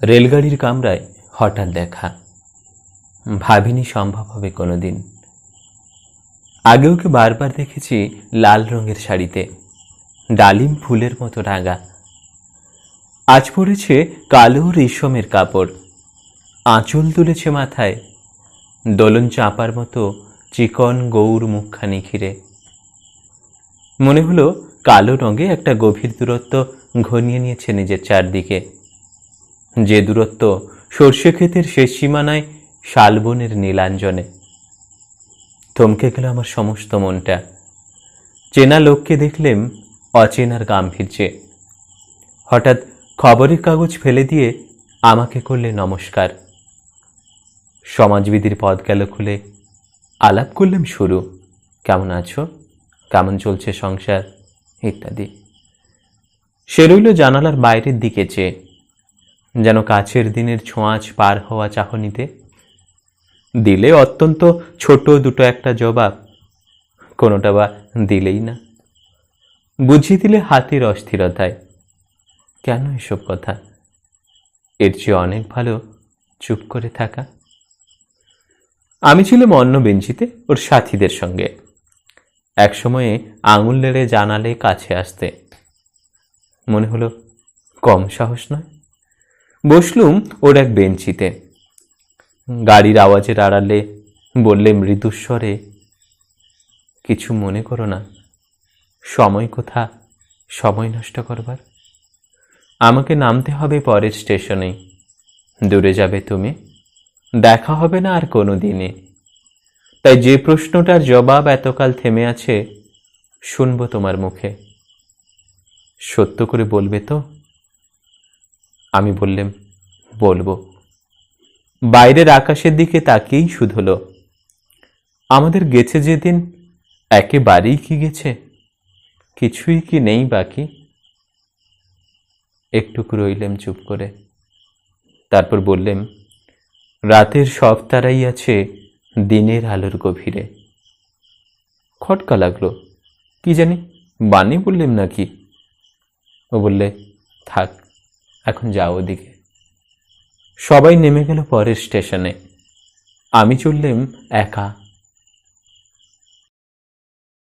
রেলগাড়ির কামরায় হঠাৎ দেখা, ভাবিনি সম্ভব হবে কোনোদিন। আগে ওকে বারবার দেখেছি লাল রঙের শাড়িতে, ডালিম ফুলের মতো রাঙা। আজ পড়েছে কালো রেশমের কাপড়, আঁচল তুলেছে মাথায়, দোলন চাঁপার মতো চিকন গৌর মুখখানি ঘিরে। মনে হলো কালো রঙে একটা গভীর দূরত্ব ঘনিয়ে নিয়েছে নিজের চারদিকে, যে দূরত্ব সর্ষে ক্ষেতের শেষ সীমানায় শালবনের নীলাঞ্জনে। থমকে গেল আমার সমস্ত মনটা। চেনা লোককে দেখলেম অচেনার গাম্ভীর্যে। হঠাৎ খবরের কাগজ ফেলে দিয়ে আমাকে করলে নমস্কার। সমাজবিধির পথ গেল খুলে, আলাপ করলাম শুরু। কেমন আছো, কেমন চলছে সংসার ইত্যাদি। সে রইল জানালার বাইরের দিকে চেয়ে, যেন কাছের দিনের ছোঁয়াচ পার হওয়া চাহনিতে। দিলে অত্যন্ত ছোট দুটো একটা জবাব, কোনোটা বা দিলেই না। বুঝিয়ে দিলে হাতের অস্থিরতায়। কেন এসব কথা? এর চেয়ে অনেক ভালো চুপ করে থাকা। আমি ছিলাম অন্য বেঞ্চিতে ওর সাথীদের সঙ্গে। একসময়ে আঙুল নেড়ে জানালে কাছে আসতে। মনে হলো কম সাহস নয়। বসলুম ওর এক বেঞ্চিতে। গাড়ির আওয়াজের আড়ালে বললে মৃদুস্বরে, কিছু মনে করো না, সময় কোথা সময় নষ্ট করবার। আমাকে নামতে হবে পরের স্টেশনেই। দূরে যাবে তুমি, দেখা হবে না আর কোনো দিনে। তাই যে প্রশ্নটার জবাব এতকাল থেমে আছে, শুনবো তোমার মুখে। সত্য করে বলবে তো? আমি বললাম, বলবো। বাইরের আকাশের দিকে তাকিয়েই শুধলো, আমাদের গেছে যেদিন একেবারেই কি গেছে, কিছুই কি নেই বাকি। একটুকু রইলাম চুপ করে। তারপর বললেন, রাতের সব তারাই আছে দিনের আলোর গভীরে। খটকা লাগলো, কি জানি বানি বললেন নাকি। ও বললে, থাক এখন যাও ওদিকে। সবাই নেমে গেল পরের স্টেশনে। আমি চললাম একা।